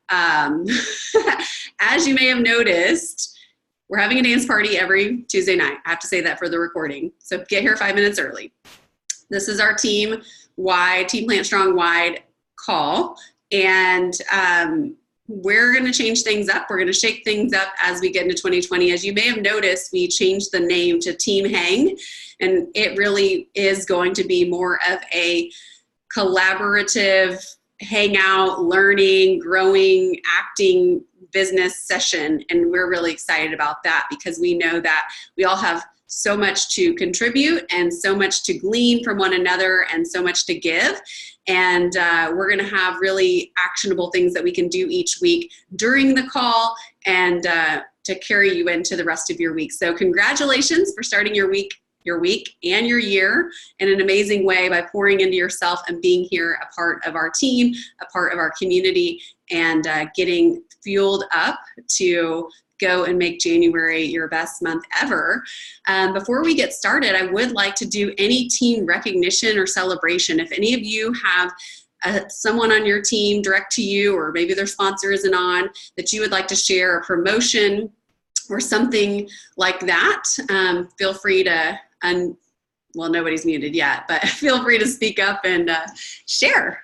Um, as you may have noticed, we're having a dance party every Tuesday night. I have to say that for the recording. So get here 5 minutes early. This is our team-wide, Team PlantStrong-wide call. And we're going to change things up. We're going to shake things up as we get into 2020. As you may have noticed, we changed the name to Team Hang, and it really is going to be more of a collaborative, hangout, learning, growing, acting business session. And we're really excited about that because we know that we all have so much to contribute and so much to glean from one another and so much to give. And we're going to have really actionable things that we can do each week during the call and to carry you into the rest of your week. So congratulations for starting your week and your year in an amazing way by pouring into yourself and being here, a part of our team, a part of our community, and getting fueled up to go and make January your best month ever. Before we get started, I would like to do any team recognition or celebration. If any of you have someone on your team direct to you, or maybe their sponsor isn't on, that you would like to share a promotion or something like that, feel free to, well, nobody's muted yet, but feel free to speak up and share.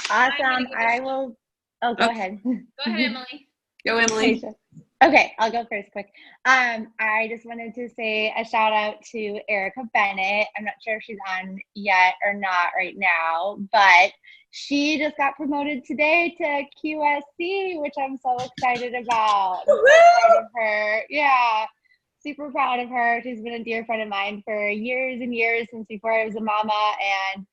Awesome. I will. Oh, go ahead. Go ahead, Emily. Go, Emily. Okay, I'll go first quick. I just wanted to say a shout out to Erica Bennett. I'm not sure if she's on yet or not right now, but she just got promoted today to QSC, which I'm so excited about. I'm so proud of her. Yeah, super proud of her. She's been a dear friend of mine for years and years, since before I was a mama, and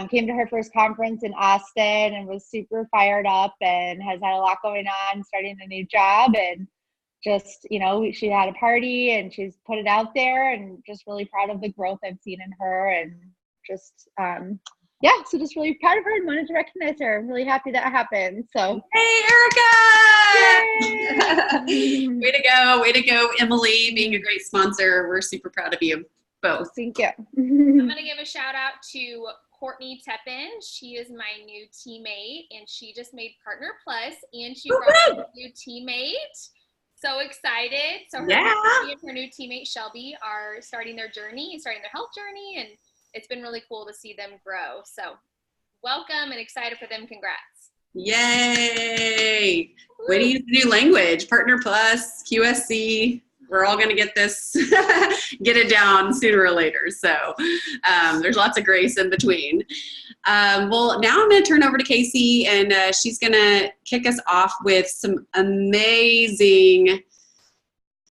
came to her first conference in Austin and was super fired up and has had a lot going on, starting a new job, and just, you know, she had a party and she's put it out there, and just really proud of the growth I've seen in her, and just, so just really proud of her and wanted to recognize her. I'm really happy that happened. So, hey, Erica! Way to go, Emily, being a great sponsor. We're super proud of you both. Thank you. I'm going to give a shout out to Courtney Teppin. She is my new teammate, and she just made Partner Plus, and she brought a new teammate. So excited. So her new teammate Shelby are starting their health journey, and it's been really cool to see them grow. So welcome and excited for them. Congrats. Yay. Way to use the new language. Partner Plus, QSC. We're all going to get this, get it down sooner or later. So there's lots of grace in between. Well, now I'm going to turn over to Casey, and she's going to kick us off with some amazing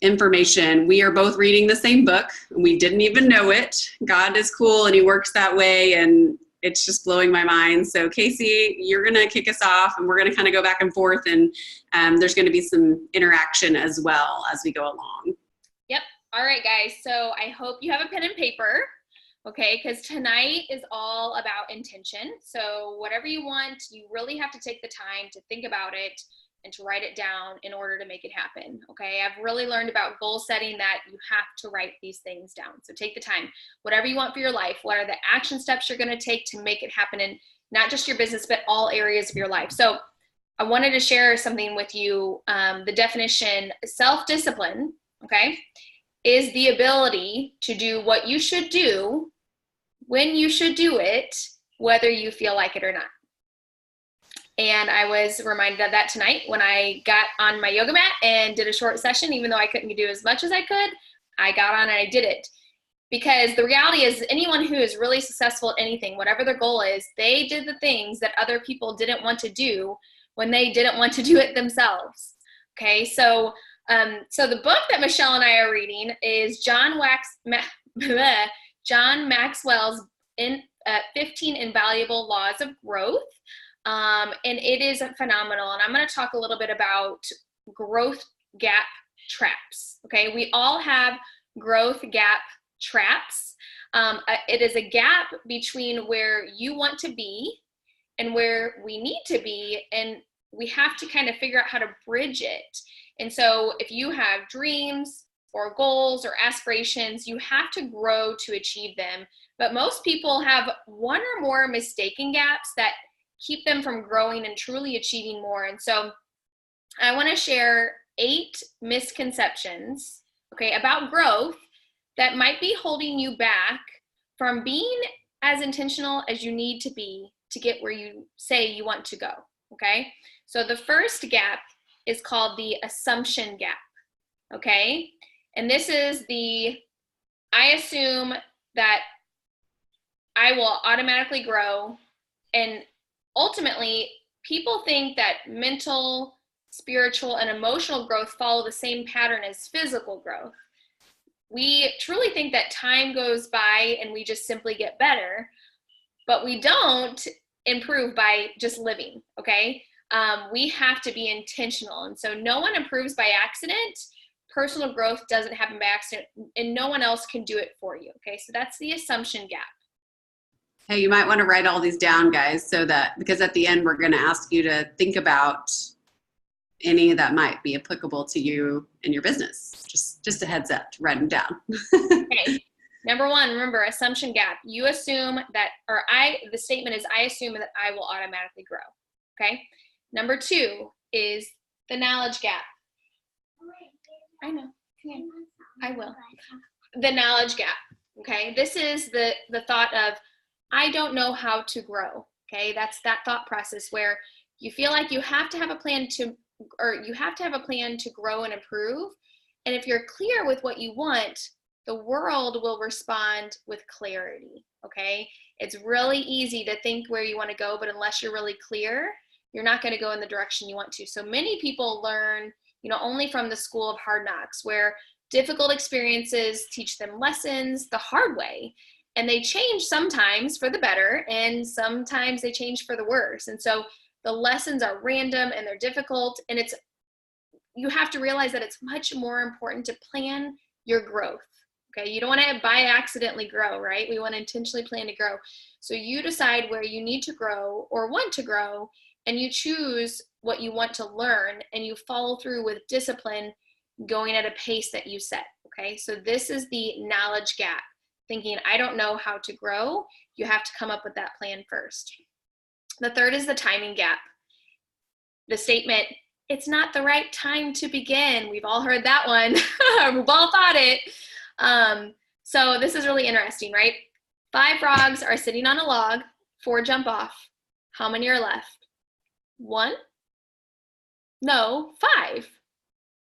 information. We are both reading the same book. We didn't even know it. God is cool, and he works that way, and it's just blowing my mind. So Casey, you're going to kick us off, and we're going to kind of go back and forth, and there's going to be some interaction as well as we go along. Yep. All right, guys. So I hope you have a pen and paper, okay? Because tonight is all about intention. So whatever you want, you really have to take the time to think about it and to write it down in order to make it happen, okay? I've really learned about goal setting that you have to write these things down. So take the time. Whatever you want for your life, what are the action steps you're going to take to make it happen in not just your business, but all areas of your life? So I wanted to share something with you. The definition, self-discipline, okay, is the ability to do what you should do when you should do it, whether you feel like it or not. And I was reminded of that tonight when I got on my yoga mat and did a short session. Even though I couldn't do as much as I could, I got on and I did it. Because the reality is, anyone who is really successful at anything, whatever their goal is, they did the things that other people didn't want to do when they didn't want to do it themselves. Okay, so the book that Michelle and I are reading is John Maxwell's 15 Invaluable Laws of Growth. And it is phenomenal. And I'm going to talk a little bit about growth gap traps. Okay, we all have growth gap traps. It is a gap between where you want to be and where we need to be, and we have to kind of figure out how to bridge it. And so if you have dreams or goals or aspirations, you have to grow to achieve them. But most people have one or more mistaken gaps that keep them from growing and truly achieving more. And so I want to share 8 misconceptions, okay, about growth that might be holding you back from being as intentional as you need to be to get where you say you want to go, okay? So the first gap is called the assumption gap, okay? And this is I assume that I will automatically grow, and ultimately, people think that mental, spiritual, and emotional growth follow the same pattern as physical growth. We truly think that time goes by and we just simply get better, but we don't improve by just living, okay? We have to be intentional. And so no one improves by accident. Personal growth doesn't happen by accident, and no one else can do it for you, okay? So that's the assumption gap. Hey, you might want to write all these down, guys, so that, because at the end, we're going to ask you to think about any that might be applicable to you in your business. Just a heads up to write them down. Okay. Number 1, remember, assumption gap. You assume that, the statement is, I assume that I will automatically grow. Okay. Number 2 is the knowledge gap. I know. I will. The knowledge gap. Okay. This is the thought of, I don't know how to grow. Okay. That's that thought process where you feel like you have to have a plan to grow and improve. And if you're clear with what you want, the world will respond with clarity, okay? It's really easy to think where you want to go, but unless you're really clear, you're not going to go in the direction you want to. So many people learn, only from the school of hard knocks, where difficult experiences teach them lessons the hard way. And they change sometimes for the better, and sometimes they change for the worse. And so the lessons are random and they're difficult, and you have to realize that it's much more important to plan your growth. Okay, you don't want to by accidentally grow, right? We want to intentionally plan to grow. So you decide where you need to grow or want to grow, and you choose what you want to learn, and you follow through with discipline, going at a pace that you set. Okay, so this is the knowledge gap. Thinking, I don't know how to grow. You have to come up with that plan first. The third is the timing gap. The statement, it's not the right time to begin. We've all heard that one. We've all thought it. So this is really interesting, right? 5 frogs are sitting on a log, 4 jump off. How many are left? 1? No, 5.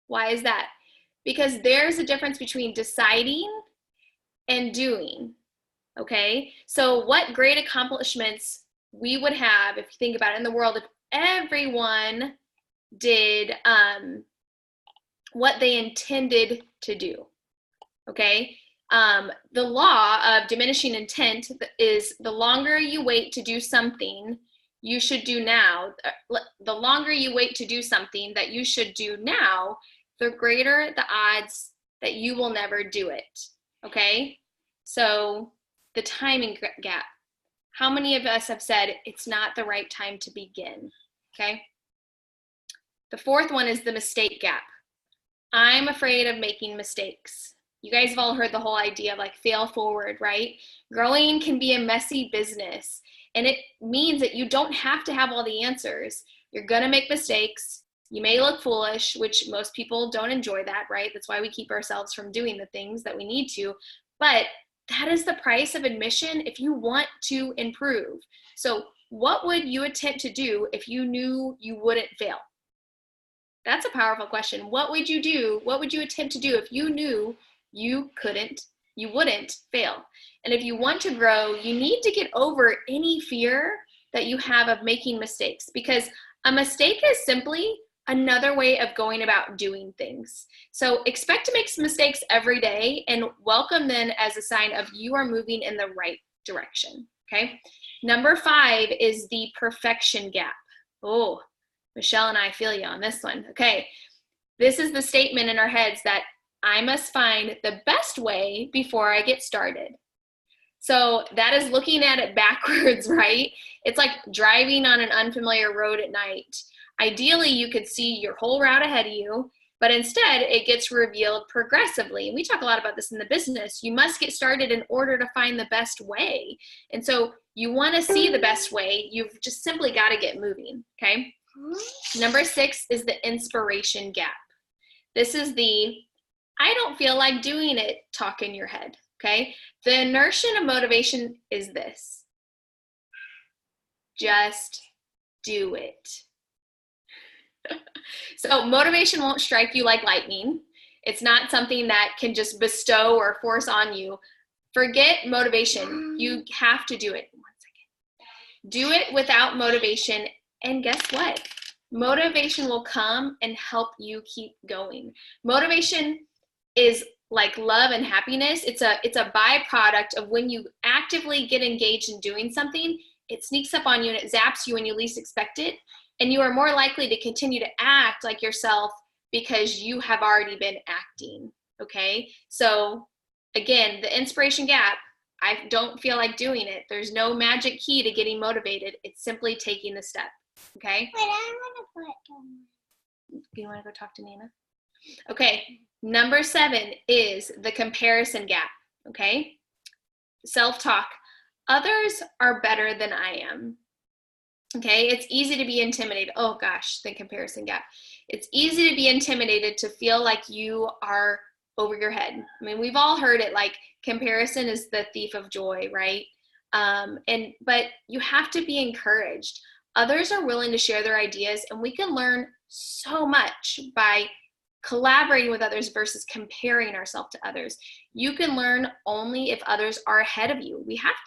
Why is that? Because there's a difference between deciding and doing, okay? So what great accomplishments we would have, if you think about it, in the world, if everyone did what they intended to do, okay? The law of diminishing intent is the longer you wait to do something you should do now, the longer you wait to do something that you should do now, the greater the odds that you will never do it, okay? So the timing gap. How many of us have said it's not the right time to begin, okay? The fourth one is the mistake gap. I'm afraid of making mistakes. You guys have all heard the whole idea of like fail forward, right? Growing can be a messy business, and it means that you don't have to have all the answers. You're gonna make mistakes. You may look foolish, which most people don't enjoy that, right? That's why we keep ourselves from doing the things that we need to. But that is the price of admission if you want to improve. So what would you attempt to do if you knew you wouldn't fail? That's a powerful question. What would you do? What would you attempt to do if you knew you wouldn't fail? And if you want to grow, you need to get over any fear that you have of making mistakes, because a mistake is simply another way of going about doing things. So expect to make some mistakes every day and welcome them as a sign of you are moving in the right direction, okay? Number 5 is the perfection gap. Oh, Michelle and I feel you on this one. Okay, this is the statement in our heads that I must find the best way before I get started. So that is looking at it backwards, right? It's like driving on an unfamiliar road at night. Ideally, you could see your whole route ahead of you, but instead it gets revealed progressively. And we talk a lot about this in the business. You must get started in order to find the best way. And so you want to see the best way. You've just simply got to get moving. Okay. Number 6 is the inspiration gap. This is the I don't feel like doing it talk in your head. Okay. The inertia of motivation is this. Just do it. So motivation won't strike you like lightning. It's not something that can just bestow or force on you. Forget motivation. You have to do it. 1 second. Do it without motivation. And guess what? Motivation will come and help you keep going. Motivation is like love and happiness. It's a byproduct of when you actively get engaged in doing something, it sneaks up on you and it zaps you when you least expect it. And you are more likely to continue to act like yourself because you have already been acting, okay? So again, the inspiration gap, I don't feel like doing it. There's no magic key to getting motivated. It's simply taking the step, okay? Wait, I want to put them. You want to go talk to Nana? Okay, number 7 is the comparison gap, okay? Self-talk. Others are better than I am. Okay, it's easy to be intimidated. Oh gosh, the comparison gap. It's easy to be intimidated to feel like you are over your head. I mean, we've all heard it, like comparison is the thief of joy, right? But you have to be encouraged. Others are willing to share their ideas, and we can learn so much by collaborating with others versus comparing ourselves to others. You can learn only if others are ahead of you.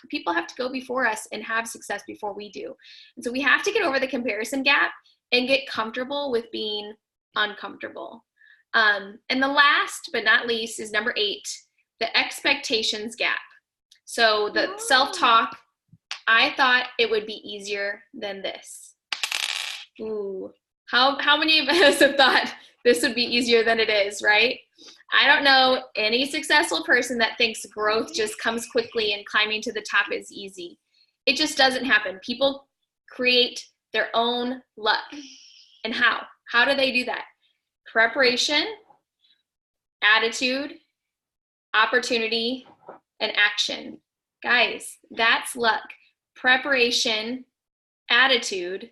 People have to go before us and have success before we do. And so we have to get over the comparison gap and get comfortable with being uncomfortable. And the last but not least is number 8, the expectations gap. So the self-talk, I thought it would be easier than this. Ooh, how many of us have thought this would be easier than it is, right? I don't know any successful person that thinks growth just comes quickly and climbing to the top is easy. It just doesn't happen. People create their own luck. And how? How do they do that? Preparation, attitude, opportunity, and action. Guys, that's luck. Preparation, attitude,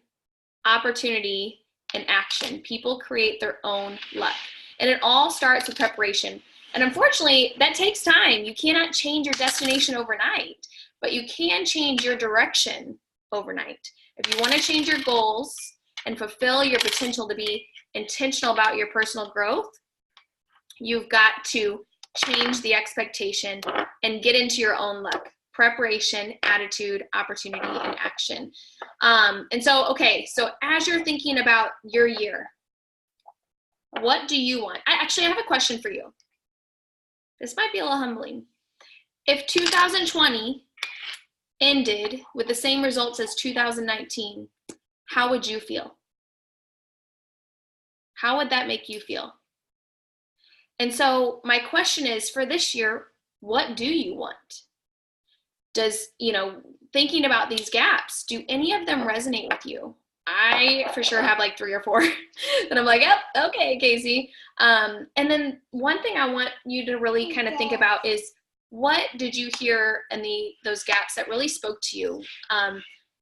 opportunity, and action. People create their own luck. And it all starts with preparation. And unfortunately, that takes time. You cannot change your destination overnight, but you can change your direction overnight. If you want to change your goals and fulfill your potential to be intentional about your personal growth, you've got to change the expectation and get into your own luck. Preparation, attitude, opportunity, and action. So as you're thinking about your year, what do you want? I have a question for you. This might be a little humbling. If 2020 ended with the same results as 2019, how would you feel? How would that make you feel? And so my question is, for this year, what do you want? Does, thinking about these gaps, do any of them resonate with you? I for sure have like 3 or 4 that I'm like, oh, okay, Casey. And then one thing I want you to really kind of think about is, what did you hear in those gaps that really spoke to you?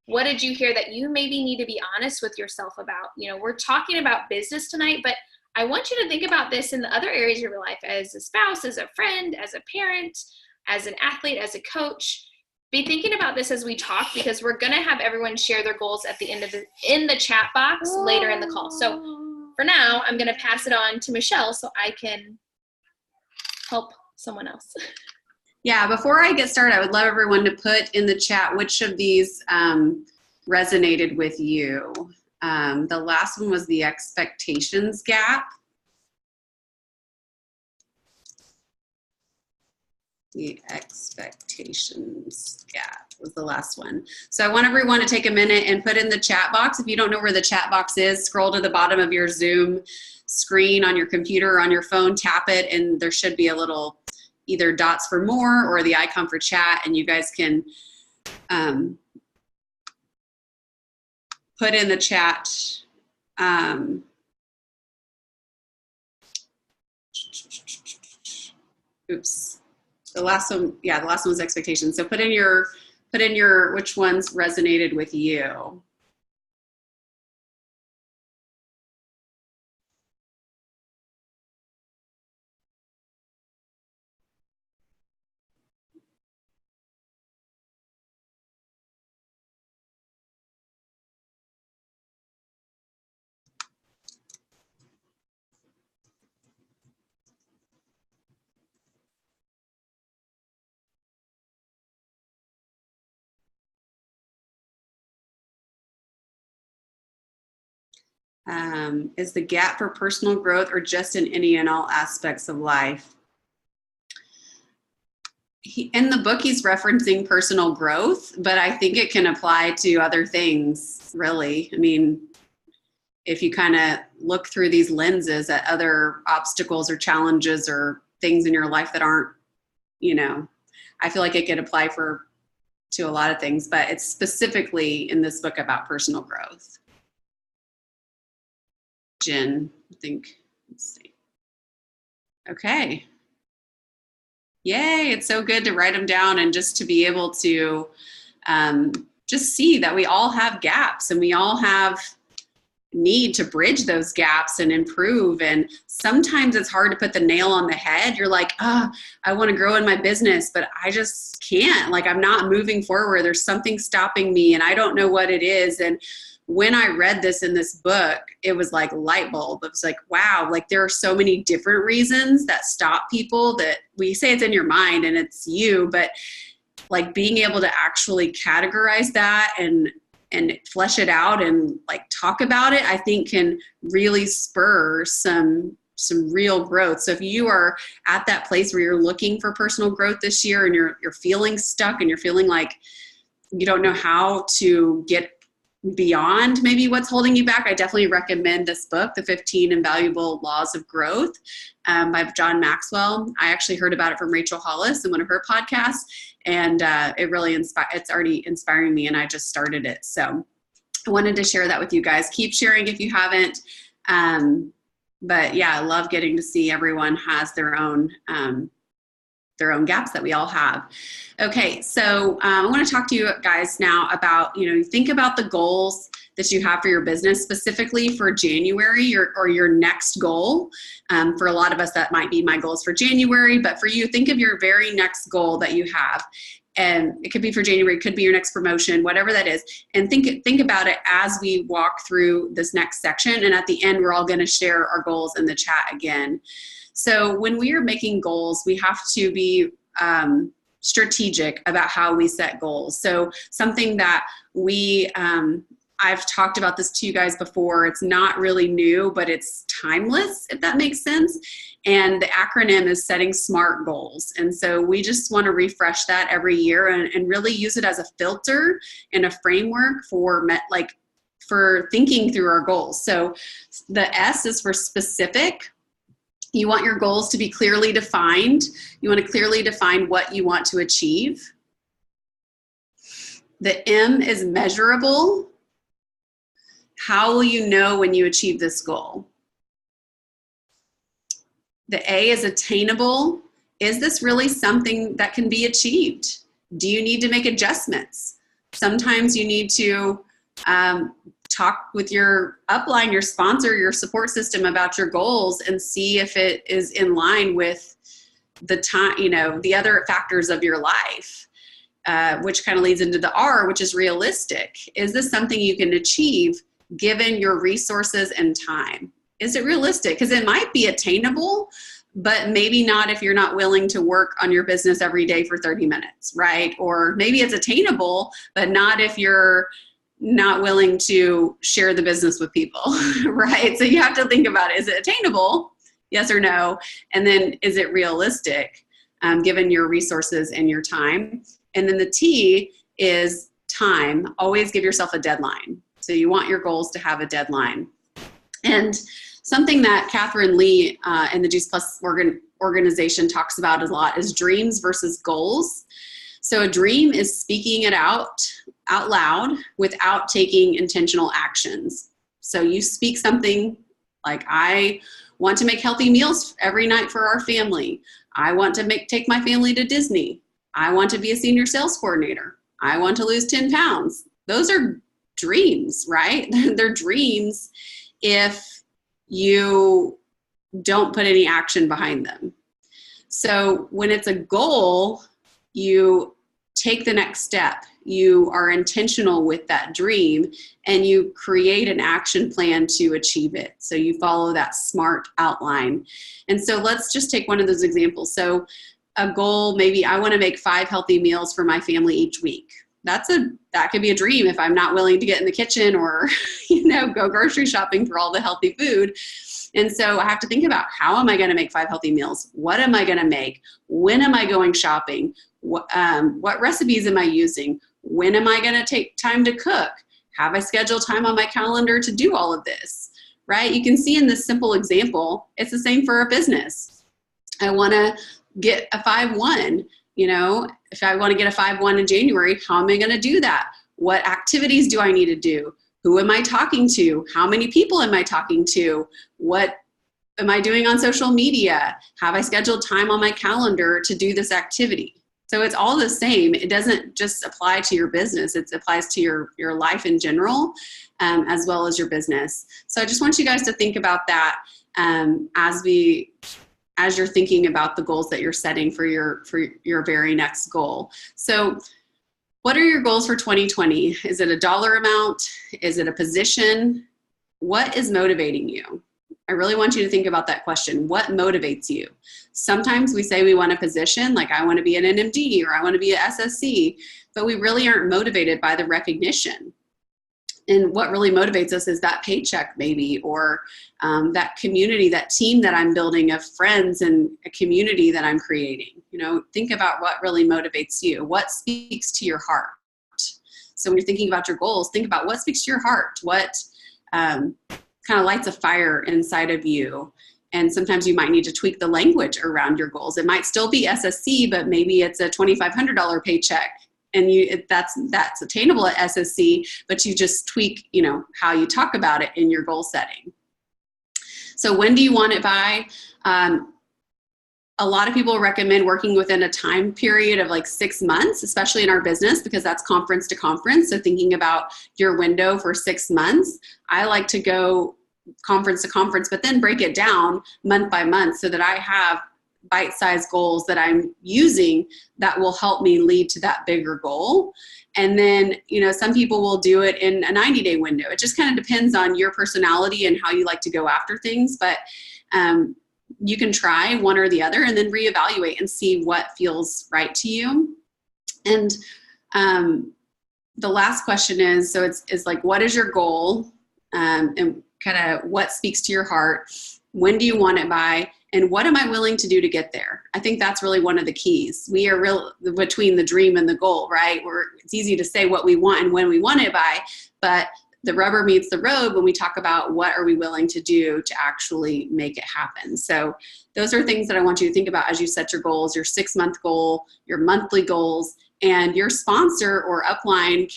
What did you hear that you maybe need to be honest with yourself about? We're talking about business tonight, but I want you to think about this in the other areas of your life, as a spouse, as a friend, as a parent, as an athlete, as a coach. Be thinking about this as we talk, because we're going to have everyone share their goals at the end of in the chat box later in the call. So for now, I'm going to pass it on to Michelle so I can help someone else. Yeah, before I get started, I would love everyone to put in the chat which of these resonated with you. The last one was the expectations gap. The expectations gap was the last one. So I want everyone to take a minute and put in the chat box. If you don't know where the chat box is, scroll to the bottom of your Zoom screen on your computer or on your phone, tap it, and there should be a little either dots for more or the icon for chat, and you guys can put in the chat oops. The last one, yeah, the last one was expectations. So put in your, which ones resonated with you. Is the gap for personal growth or just in any and all aspects of life? In the book, he's referencing personal growth, but I think it can apply to other things, really. I mean, if you kind of look through these lenses at other obstacles or challenges or things in your life that aren't, I feel like it could apply to a lot of things, but it's specifically in this book about personal growth. Jen, I think, let's see. Okay. Yay, it's so good to write them down and just to be able to just see that we all have gaps and we all have need to bridge those gaps and improve. And sometimes it's hard to put the nail on the head. You're like, I want to grow in my business, but I just can't. Like, I'm not moving forward. There's something stopping me and I don't know what it is. And when I read this in this book, it was like light bulb. It was like, wow, like there are so many different reasons that stop people that we say it's in your mind and it's you, but like being able to actually categorize that and flesh it out and like talk about it, I think can really spur some real growth. So if you are at that place where you're looking for personal growth this year and you're feeling stuck and you're feeling like you don't know how to get beyond maybe what's holding you back, I definitely recommend this book, The 15 Invaluable Laws of Growth by John Maxwell. I actually heard about it from Rachel Hollis in one of her podcasts, and it really it's already inspiring me, and I just started it. So I wanted to share that with you guys. Keep sharing if you haven't. But yeah, I love getting to see everyone has their own gaps that we all have. Okay, so I want to talk to you guys now about, think about the goals that you have for your business, specifically for January or your next goal. For a lot of us, that might be my goals for January, but for you, think of your very next goal that you have. And it could be for January, it could be your next promotion, whatever that is. And think about it as we walk through this next section. And at the end, we're all going to share our goals in the chat again. So when we are making goals, we have to be strategic about how we set goals. So something that I've talked about this to you guys before. It's not really new, but it's timeless, if that makes sense. And the acronym is setting SMART goals. And so we just want to refresh that every year and really use it as a filter and a framework for thinking through our goals. So the S is for specific. You want your goals to be clearly defined. You want to clearly define what you want to achieve. The M is measurable. How will you know when you achieve this goal? The A is attainable. Is this really something that can be achieved? Do you need to make adjustments? Sometimes you need to talk with your upline, your sponsor, your support system about your goals and see if it is in line with the time, the other factors of your life, which kind of leads into the R, which is realistic. Is this something you can achieve given your resources and time? Is it realistic? Because it might be attainable, but maybe not if you're not willing to work on your business every day for 30 minutes, right? Or maybe it's attainable, but not if you're not willing to share the business with people, right? So you have to think about it. Is it attainable? Yes or no? And then is it realistic given your resources and your time? And then the T is time. Always give yourself a deadline. So you want your goals to have a deadline. And something that Catherine Lee in the Juice Plus organization talks about a lot is dreams versus goals. So a dream is speaking it out loud without taking intentional actions. So you speak something Like, I want to make healthy meals every night for our family. I want to take my family to Disney. I want to be a senior sales coordinator. I want to lose 10 pounds. Those are dreams, right? They're dreams if you don't put any action behind them. So when it's a goal, you take the next step. You are intentional with that dream and you create an action plan to achieve it. So you follow that SMART outline. And so let's just take one of those examples. So a goal, maybe I want to make 5 healthy meals for my family each week. That could be a dream if I'm not willing to get in the kitchen or, go grocery shopping for all the healthy food. And so I have to think about, how am I going to make 5 healthy meals? What am I going to make? When am I going shopping? What recipes am I using? When am I going to take time to cook? Have I scheduled time on my calendar to do all of this, right? You can see in this simple example, it's the same for a business. I want to get a 5-1, if I want to get a 5-1 in January, how am I going to do that? What activities do I need to do? Who am I talking to? How many people am I talking to? What am I doing on social media? Have I scheduled time on my calendar to do this activity? So it's all the same. It doesn't just apply to your business. It applies to your life in general, as well as your business. So I just want you guys to think about that as you're thinking about the goals that you're setting for your very next goal. So what are your goals for 2020? Is it a dollar amount? Is it a position? What is motivating you? I really want you to think about that question. What motivates you? Sometimes we say we want a position, like I want to be an NMD or I want to be an SSC, but we really aren't motivated by the recognition. And what really motivates us is that paycheck maybe, or that community, that team that I'm building of friends and a community that I'm creating. Think about what really motivates you. What speaks to your heart? So when you're thinking about your goals, think about what speaks to your heart. What kind of lights a fire inside of you. And sometimes you might need to tweak the language around your goals. It might still be SSC, but maybe it's a $2,500 paycheck. And that's attainable at SSC, but you just tweak, how you talk about it in your goal setting. So when do you want it by? A lot of people recommend working within a time period of like 6 months, especially in our business, because that's conference to conference. So thinking about your window for 6 months, I like to go conference to conference, but then break it down month by month so that I have bite-sized goals that I'm using that will help me lead to that bigger goal. And then, some people will do it in a 90-day window. It just kind of depends on your personality and how you like to go after things. But you can try one or the other and then reevaluate and see what feels right to you. And the last question is, so it's like, what is your goal? And kind of what speaks to your heart? When do you want it by? And what am I willing to do to get there? I think that's really one of the keys. We are real between the dream and the goal, right? It's easy to say what we want and when we want it by, but the rubber meets the road when we talk about what are we willing to do to actually make it happen. So those are things that I want you to think about as you set your goals, your 6-month goal, your monthly goals, and your sponsor or upline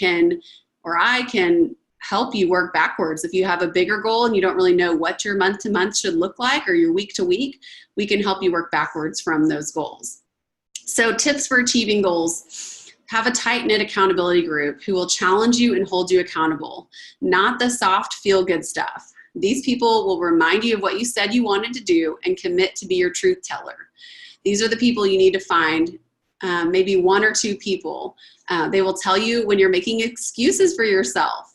I can help you work backwards. If you have a bigger goal and you don't really know what your month to month should look like or your week to week, we can help you work backwards from those goals. So tips for achieving goals: have a tight-knit accountability group who will challenge you and hold you accountable, not the soft feel-good stuff. These people will remind you of what you said you wanted to do and commit to be your truth teller. These are the people you need to find, maybe 1 or 2 people. They will tell you when you're making excuses for yourself.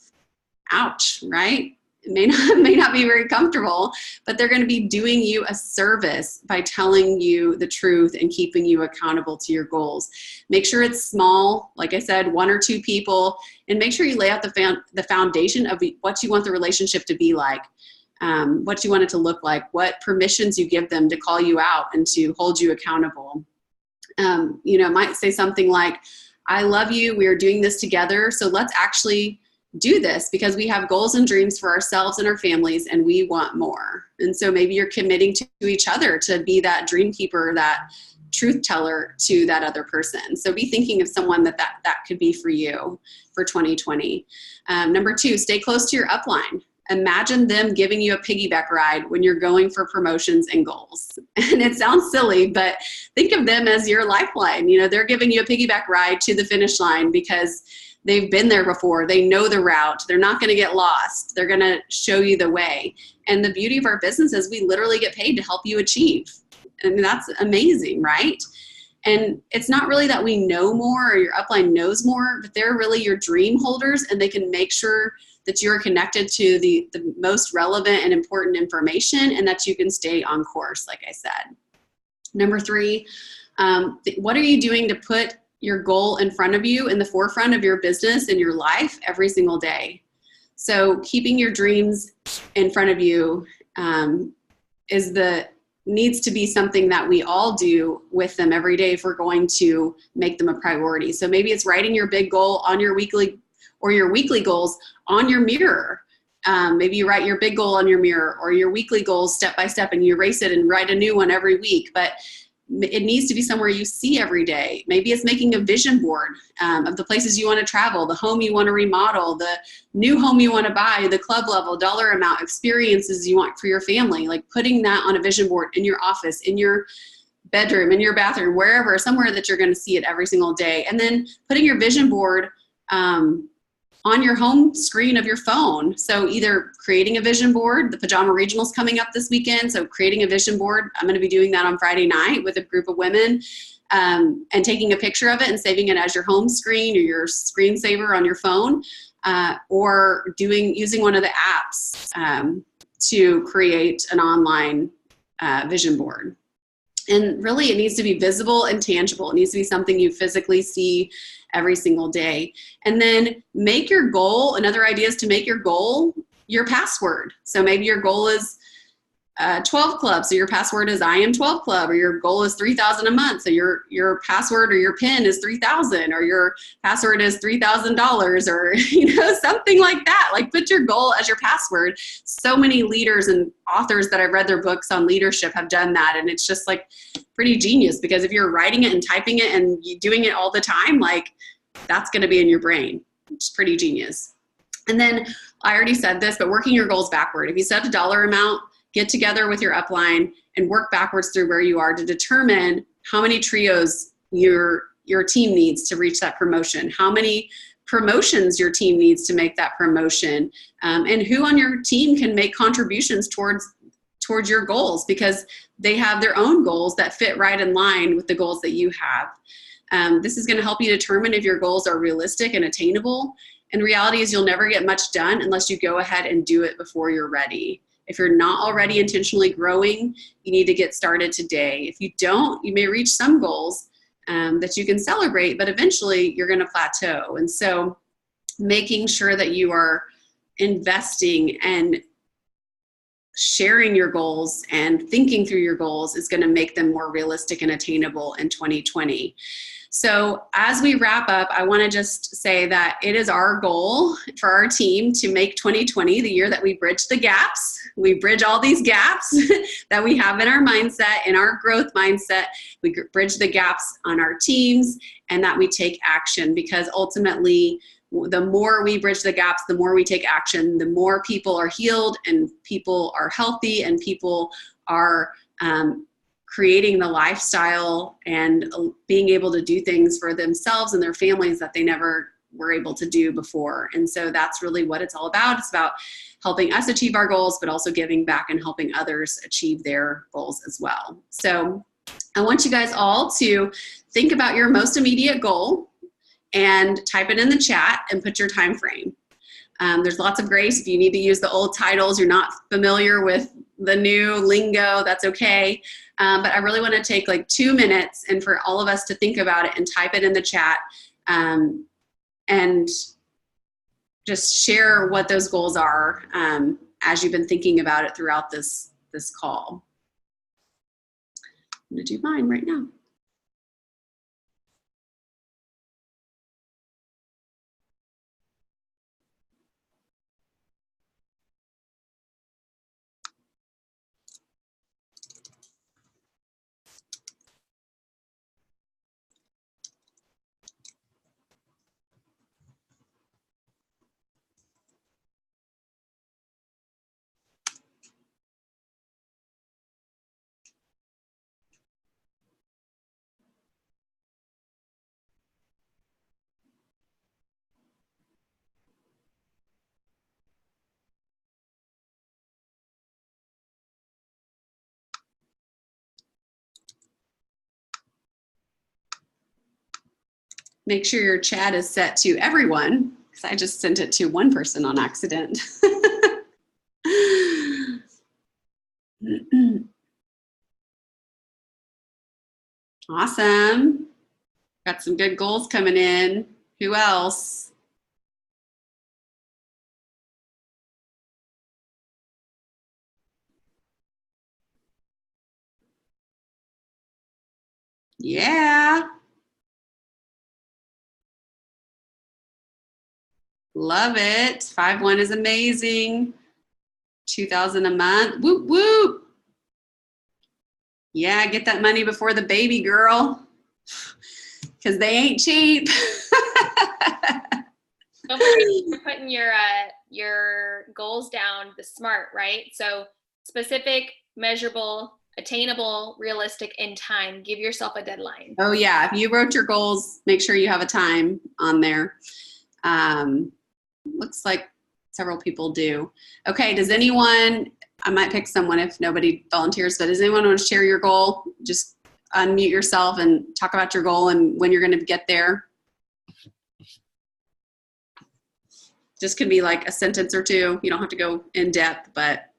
Ouch, right? It may not be very comfortable, but they're going to be doing you a service by telling you the truth and keeping you accountable to your goals. Make sure it's small, like I said, 1 or 2 people, and make sure you lay out the foundation of what you want the relationship to be like, what you want it to look like, what permissions you give them to call you out and to hold you accountable. Might say something like, I love you, we are doing this together, so let's actually do this because we have goals and dreams for ourselves and our families and we want more. And so maybe you're committing to each other to be that dream keeper, that truth teller to that other person. So be thinking of someone that could be for you for 2020. Number 2, stay close to your upline. imagine them giving you a piggyback ride when you're going for promotions and goals. And it sounds silly, but think of them as your lifeline. You know, they're giving you a piggyback ride to the finish line because they've been there before. They know the route. They're not going to get lost. They're going to show you the way. And the beauty of our business is we literally get paid to help you achieve. And that's amazing, right? And it's not really that we know more or your upline knows more, but they're really your dream holders, and they can make sure that you're connected to the most relevant and important information and that you can stay on course, like I said. Number 3, what are you doing to put your goal in front of you, in the forefront of your business and your life every single day? So keeping your dreams in front of you needs to be something that we all do with them every day if we're going to make them a priority. So maybe it's writing your big goal on your weekly or your weekly goals on your mirror. Maybe you write your big goal on your mirror, or your weekly goals step by step, and you erase it and write a new one every week. But it needs to be somewhere you see every day. Maybe it's making a vision board of the places you want to travel, the home you want to remodel, the new home you want to buy, the club level, dollar amount, experiences you want for your family, like putting that on a vision board in your office, in your bedroom, in your bathroom, wherever, somewhere that you're going to see it every single day. And then putting your vision board on your home screen of your phone. So either creating a vision board, the Pajama Regional's coming up this weekend, so creating a vision board. I'm going to be doing that on Friday night with a group of women, and taking a picture of it and saving it as your home screen or your screensaver on your phone, or using one of the apps to create an online vision board. And really, it needs to be visible and tangible. It needs to be something you physically see every single day. And then make your goal, another idea is to make your goal your password. So maybe your goal is 12 Club. So your password is I am 12 Club, or your goal is 3,000 a month. So your password or your PIN is 3,000, or your password is $3,000, or something like that. Like put your goal as your password. So many leaders and authors that I've read their books on leadership have done that, and it's just like pretty genius, because if you're writing it and typing it and you doing it all the time, like that's going to be in your brain. It's pretty genius. And then I already said this, but working your goals backward. If you set a dollar amount, get together with your upline and work backwards through where you are to determine how many trios your team needs to reach that promotion, how many promotions your team needs to make that promotion, and who on your team can make contributions towards your goals, because they have their own goals that fit right in line with the goals that you have. This is going to help you determine if your goals are realistic and attainable. And reality is you'll never get much done unless you go ahead and do it before you're ready. If you're not already intentionally growing, you need to get started today. If you don't, you may reach some goals that you can celebrate, but eventually you're going to plateau. And so making sure that you are investing and sharing your goals and thinking through your goals is going to make them more realistic and attainable in 2020. So as we wrap up, I want to just say that it is our goal for our team to make 2020 the year that we bridge the gaps. We bridge all these gaps that we have in our mindset, in our growth mindset. We bridge the gaps on our teams, and that we take action, because ultimately the more we bridge the gaps, the more we take action, the more people are healed and people are healthy and people are creating the lifestyle and being able to do things for themselves and their families that they never were able to do before. And so that's really what it's all about. It's about helping us achieve our goals, but also giving back and helping others achieve their goals as well. So I want you guys all to think about your most immediate goal and type it in the chat and put your time frame. There's lots of grace. If you need to use the old titles, you're not familiar with the new lingo, that's okay. But I really want to take like 2 minutes and for all of us to think about it and type it in the chat, and just share what those goals are as you've been thinking about it throughout this call. I'm going to do mine right now. make sure your chat is set to everyone, because I just sent it to one person on accident. Awesome. Got some good goals coming in. Who else? Yeah. Love it. 5-1 is amazing. 2,000 a month. Whoop, whoop. Yeah, get that money before the baby, girl. Because they ain't cheap. Don't forget you're putting your goals down the SMART, right? So specific, measurable, attainable, realistic, in time. Give yourself a deadline. Oh yeah, if you wrote your goals, make sure you have a time on there. Looks like several people do. Okay, does anyone, I might pick someone if nobody volunteers, but does anyone want to share your goal? Just unmute yourself and talk about your goal and when you're going to get there. Just could be like a sentence or two. You don't have to go in depth, but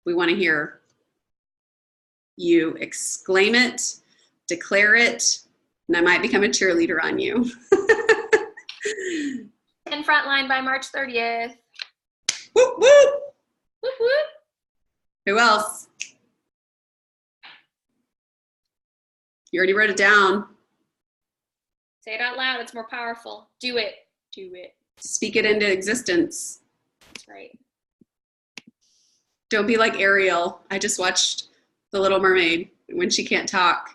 we want to hear you exclaim it, declare it, and I might become a cheerleader on you. And frontline by March 30th. Whoop, whoop. Whoop, whoop. Who else? You already wrote it down. Say it out loud. It's more powerful. Do it. Do it. Speak it into existence. That's right. Don't be like Ariel. I just watched The Little Mermaid when she can't talk.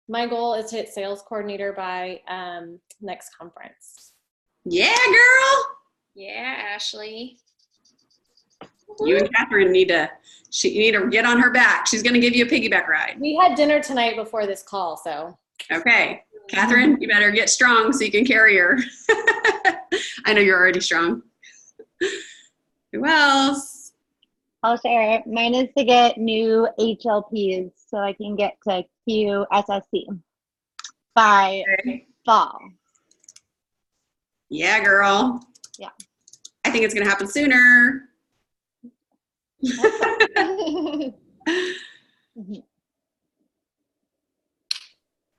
My goal is to hit sales coordinator by next conference. Yeah, girl. Yeah, Ashley. You and Catherine need to get on her back. She's going to give you a piggyback ride. We had dinner tonight before this call, so. Okay. Catherine, you better get strong so you can carry her. I know you're already strong. Who else? I'll share. Mine is to get new HLPs so I can get to QSSC by fall. Yeah, girl. Yeah. I think it's going to happen sooner.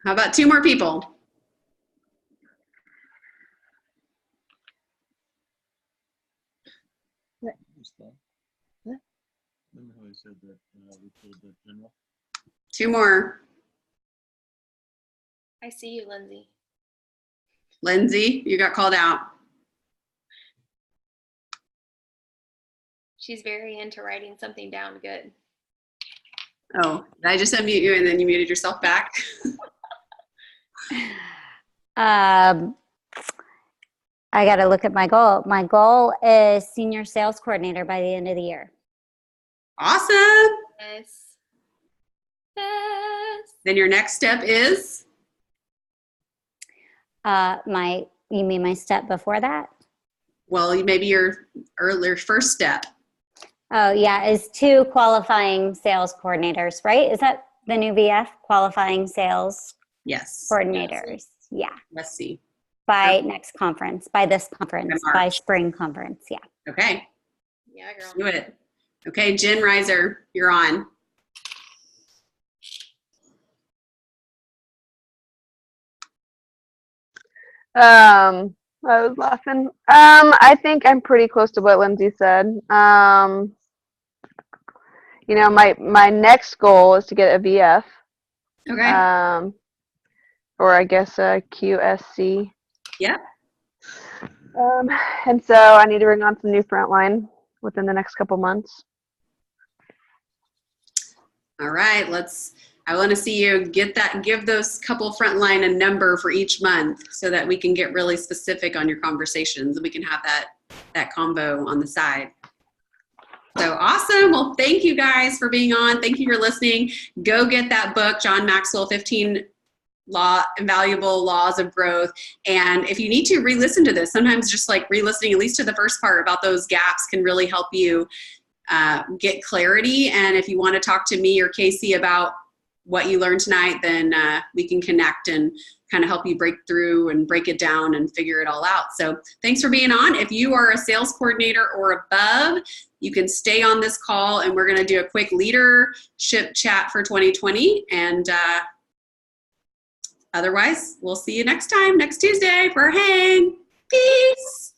How about 2 more people? Remember how I said that we told the general? 2 more. I see you, Lindsay. Lindsay, you got called out. She's very into writing something down good. Oh, did I just unmute you and then you muted yourself back? I got to look at my goal. My goal is senior sales coordinator by the end of the year. Awesome. Yes. Yes. Then your next step is? You mean my step before that? Well, maybe your earlier first step. Oh yeah, is 2 qualifying sales coordinators, right? Is that the new VF, qualifying sales Yes. coordinators? Yeah. Let's see. By next conference, by this conference, By by March. spring conference, yeah. Okay. Yeah, girl. Do it. Okay, Jen Reiser, you're on. I was laughing. I think I'm pretty close to what Lindsay said. You know, my next goal is to get a VF. Okay. Or I guess a QSC. Yeah. And so I need to bring on some new frontline within the next couple months. All right, I want to see you give those couple frontline a number for each month so that we can get really specific on your conversations and we can have that combo on the side. So awesome. Well, thank you guys for being on. Thank you for listening. Go get that book, John Maxwell, 15 Invaluable Laws of Growth. And if you need to re-listen to this, sometimes just like re-listening at least to the first part about those gaps can really help you get clarity. And if you want to talk to me or Casey about what you learned tonight, then we can connect and kind of help you break through and break it down and figure it all out. So thanks for being on. If you are a sales coordinator or above, you can stay on this call, and we're going to do a quick leadership chat for 2020. And otherwise, we'll see you next time, next Tuesday for a hang. Peace.